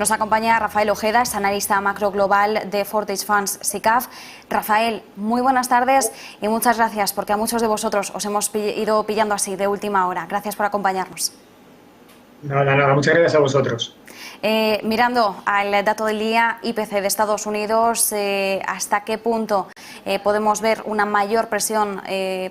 Nos acompaña Rafael Ojeda, es analista macro global de Fortis Funds SICAV. Rafael, muy buenas tardes y muchas gracias, porque a muchos de vosotros os hemos ido pillando así de última hora. Gracias por acompañarnos. Nada, muchas gracias a vosotros. Mirando al dato del día, IPC de Estados Unidos, ¿hasta qué punto podemos ver una mayor presión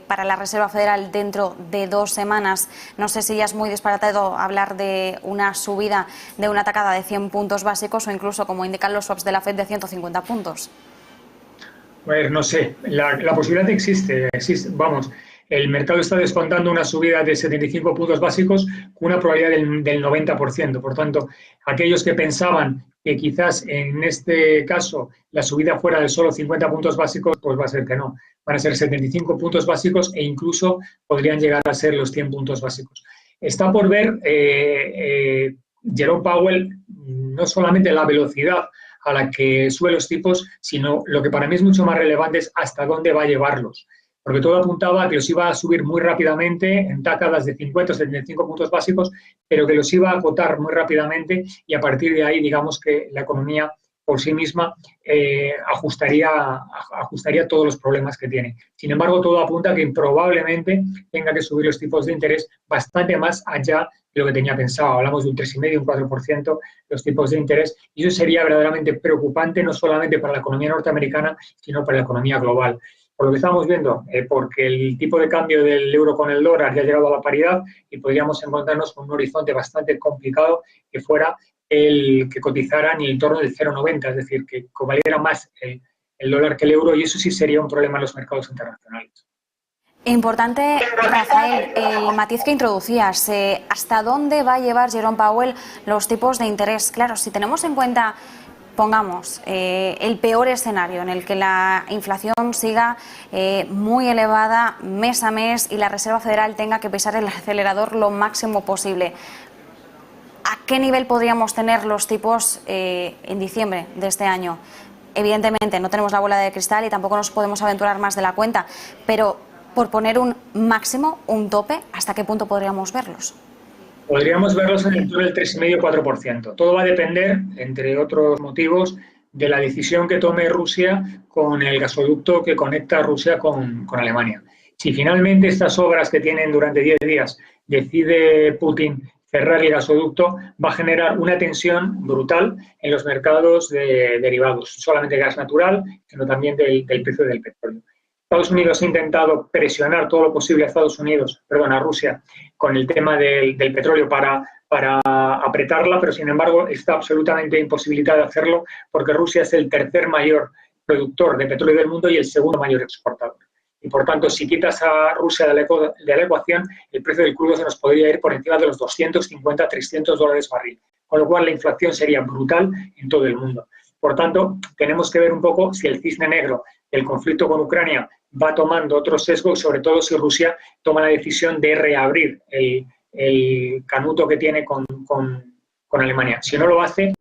para la Reserva Federal dentro de 2 semanas? No sé si ya es muy disparatado hablar de una subida, de una tacada de 100 puntos básicos o incluso, como indican los swaps de la FED, de 150 puntos. Pues no sé, la posibilidad existe, vamos. El mercado está descontando una subida de 75 puntos básicos con una probabilidad del 90%. Por tanto, aquellos que pensaban que quizás en este caso la subida fuera de solo 50 puntos básicos, pues va a ser que no. Van a ser 75 puntos básicos e incluso podrían llegar a ser los 100 puntos básicos. Está por ver Jerome Powell no solamente la velocidad a la que sube los tipos, sino lo que para mí es mucho más relevante es hasta dónde va a llevarlos. Porque todo apuntaba a que los iba a subir muy rápidamente en tacadas de 50 o 75 puntos básicos, pero que los iba a acotar muy rápidamente y a partir de ahí, digamos que la economía por sí misma ajustaría todos los problemas que tiene. Sin embargo, todo apunta a que probablemente tenga que subir los tipos de interés bastante más allá de lo que tenía pensado. Hablamos de un 3,5, un 4% los tipos de interés, y eso sería verdaderamente preocupante no solamente para la economía norteamericana, sino para la economía global. Por lo que estamos viendo, porque el tipo de cambio del euro con el dólar ya ha llegado a la paridad y podríamos encontrarnos con un horizonte bastante complicado que fuera el que cotizara en el entorno del 0,90, es decir, que valiera más el dólar que el euro, y eso sí sería un problema en los mercados internacionales. Importante, Rafael, el matiz que introducías, ¿hasta dónde va a llevar Jerome Powell los tipos de interés? Claro, si tenemos en cuenta, pongamos, el peor escenario en el que la inflación siga muy elevada mes a mes y la Reserva Federal tenga que pisar el acelerador lo máximo posible, ¿a qué nivel podríamos tener los tipos en diciembre de este año? Evidentemente no tenemos la bola de cristal y tampoco nos podemos aventurar más de la cuenta, pero por poner un máximo, un tope, ¿hasta qué punto podríamos verlos? Podríamos verlos en el entorno del 3,5-4%. Todo va a depender, entre otros motivos, de la decisión que tome Rusia con el gasoducto que conecta a Rusia con Alemania. Si finalmente estas obras que tienen durante 10 días decide Putin cerrar el gasoducto, va a generar una tensión brutal en los mercados de derivados, no solamente de gas natural, sino también del precio del petróleo. Estados Unidos ha intentado presionar todo lo posible a Rusia con el tema del petróleo para apretarla, pero sin embargo está absolutamente imposibilitada de hacerlo porque Rusia es el tercer mayor productor de petróleo del mundo y el segundo mayor exportador. Y por tanto, si quitas a Rusia de la ecuación, el precio del crudo se nos podría ir por encima de los $250-300 barril, con lo cual la inflación sería brutal en todo el mundo. Por tanto, tenemos que ver un poco si el cisne negro del conflicto con Ucrania va tomando otro sesgo, sobre todo si Rusia toma la decisión de reabrir el canuto que tiene con Alemania. Si no lo hace,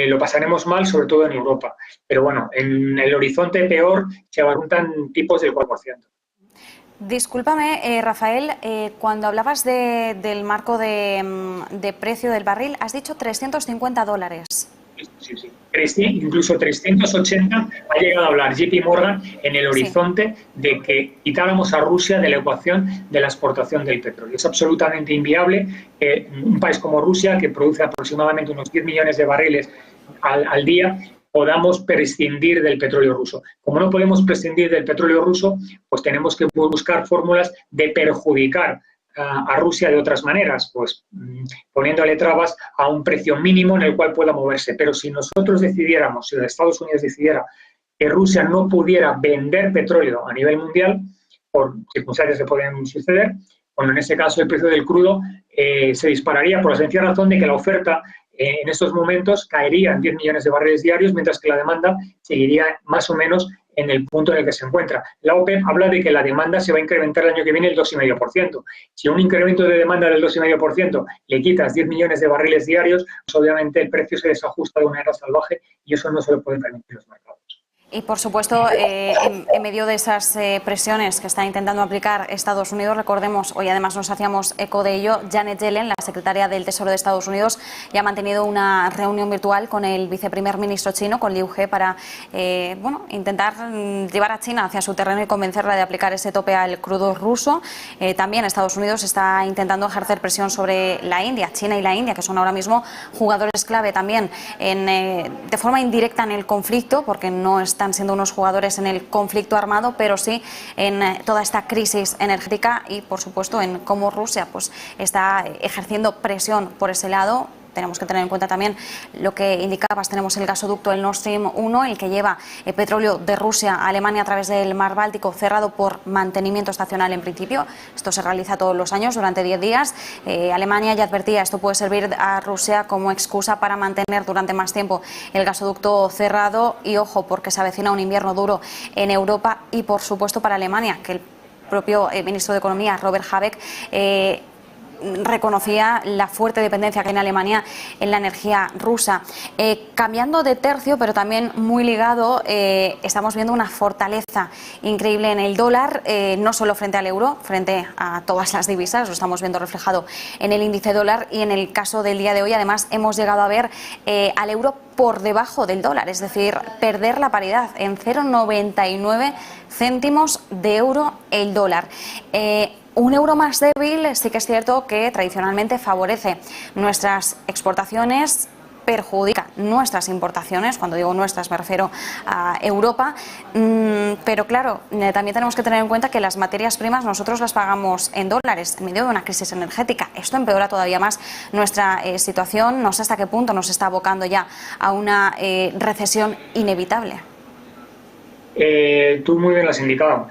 lo pasaremos mal, sobre todo en Europa. Pero bueno, en el horizonte peor se abarruntan tipos del 4%. Discúlpame, Rafael, cuando hablabas del marco de precio del barril, has dicho $350. Sí. Incluso 380 ha llegado a hablar JP Morgan en el horizonte de que quitáramos a Rusia de la ecuación de la exportación del petróleo. Es absolutamente inviable que un país como Rusia, que produce aproximadamente unos 10 millones de barriles al día, podamos prescindir del petróleo ruso. Como no podemos prescindir del petróleo ruso, pues tenemos que buscar fórmulas de perjudicar a Rusia de otras maneras, pues poniéndole trabas a un precio mínimo en el cual pueda moverse. Pero si nosotros decidiéramos, si Estados Unidos decidiera que Rusia no pudiera vender petróleo a nivel mundial, por circunstancias que pueden suceder, bueno, en ese caso el precio del crudo se dispararía por la sencilla razón de que la oferta en estos momentos caería en 10 millones de barriles diarios, mientras que la demanda seguiría más o menos en el punto en el que se encuentra. La OPEP habla de que la demanda se va a incrementar el año que viene el 2,5%. Si a un incremento de demanda del 2,5% le quitas 10 millones de barriles diarios, pues obviamente el precio se desajusta de una manera salvaje y eso no se lo pueden permitir los mercados. Y, por supuesto, en medio de esas presiones que está intentando aplicar Estados Unidos, recordemos, hoy además nos hacíamos eco de ello, Janet Yellen, la secretaria del Tesoro de Estados Unidos, ya ha mantenido una reunión virtual con el viceprimer ministro chino, con Liu He, para intentar llevar a China hacia su terreno y convencerla de aplicar ese tope al crudo ruso. También Estados Unidos está intentando ejercer presión sobre la India, China y la India, que son ahora mismo jugadores clave también de forma indirecta en el conflicto, porque no están siendo unos jugadores en el conflicto armado, pero sí en toda esta crisis energética y, por supuesto, en cómo Rusia pues está ejerciendo presión por ese lado. Tenemos que tener en cuenta también lo que indicabas, tenemos el gasoducto, el Nord Stream 1, el que lleva petróleo de Rusia a Alemania a través del mar Báltico, cerrado por mantenimiento estacional en principio. Esto se realiza todos los años durante 10 días. Alemania ya advertía, esto puede servir a Rusia como excusa para mantener durante más tiempo el gasoducto cerrado. Y ojo, porque se avecina un invierno duro en Europa y, por supuesto, para Alemania, que el propio ministro de Economía, Robert Habeck, reconocía la fuerte dependencia que hay en Alemania en la energía rusa. Cambiando de tercio, pero también muy ligado, estamos viendo una fortaleza increíble en el dólar, no solo frente al euro, frente a todas las divisas, lo estamos viendo reflejado en el índice dólar, y en el caso del día de hoy además hemos llegado a ver al euro por debajo del dólar, es decir, perder la paridad en 0,99 céntimos de euro el dólar. Un euro más débil sí que es cierto que tradicionalmente favorece nuestras exportaciones, perjudica nuestras importaciones. Cuando digo nuestras me refiero a Europa, pero claro, también tenemos que tener en cuenta que las materias primas nosotros las pagamos en dólares en medio de una crisis energética. Esto empeora todavía más nuestra situación. No sé hasta qué punto nos está abocando ya a una recesión inevitable. Tú muy bien lo has indicado.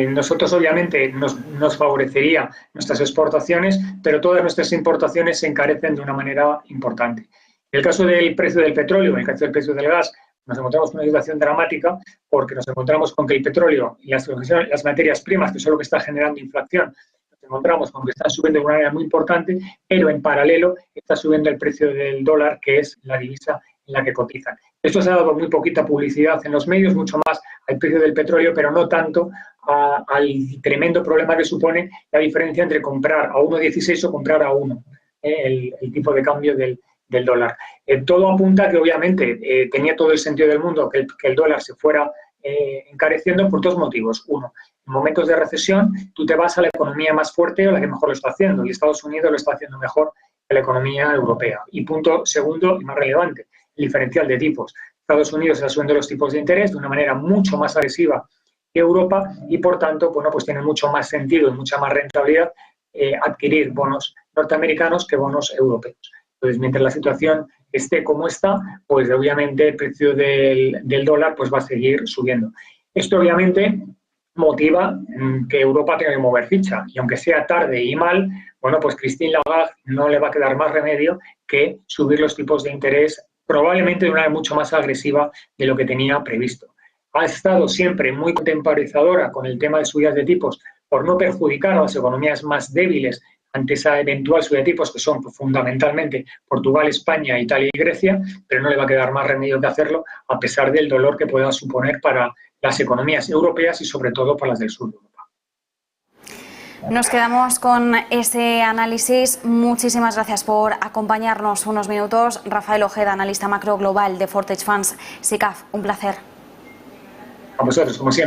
Nosotros obviamente nos favorecería nuestras exportaciones, pero todas nuestras importaciones se encarecen de una manera importante. En el caso del precio del petróleo, en el caso del precio del gas, nos encontramos con una situación dramática, porque nos encontramos con que el petróleo y las materias primas, que son lo que está generando inflación, nos encontramos con que están subiendo de una manera muy importante, pero en paralelo está subiendo el precio del dólar, que es la divisa en la que cotizan. Esto se ha dado muy poquita publicidad en los medios, mucho más al precio del petróleo, pero no tanto al tremendo problema que supone la diferencia entre comprar a 1,16 o comprar a 1, el tipo de cambio del dólar. Todo apunta que obviamente tenía todo el sentido del mundo que el dólar se fuera encareciendo por dos motivos. Uno, en momentos de recesión tú te vas a la economía más fuerte o la que mejor lo está haciendo, y Estados Unidos lo está haciendo mejor que la economía europea. Y punto segundo y más relevante, el diferencial de tipos. Estados Unidos está subiendo los tipos de interés de una manera mucho más agresiva que Europa, y por tanto, bueno, pues tiene mucho más sentido y mucha más rentabilidad adquirir bonos norteamericanos que bonos europeos. Entonces, mientras la situación esté como está, pues obviamente el precio del dólar pues va a seguir subiendo. Esto obviamente motiva que Europa tenga que mover ficha, y aunque sea tarde y mal, bueno, pues Christine Lagarde no le va a quedar más remedio que subir los tipos de interés, probablemente de una manera mucho más agresiva de lo que tenía previsto. Ha estado siempre muy contemporizadora con el tema de subidas de tipos por no perjudicar a las economías más débiles ante esa eventual subida de tipos, que son fundamentalmente Portugal, España, Italia y Grecia, pero no le va a quedar más remedio que hacerlo, a pesar del dolor que pueda suponer para las economías europeas y sobre todo para las del sur de Europa. Nos quedamos con ese análisis. Muchísimas gracias por acompañarnos unos minutos. Rafael Ojeda, analista macro global de Fortech Funds SICAV. Un placer. A vosotros, como siempre.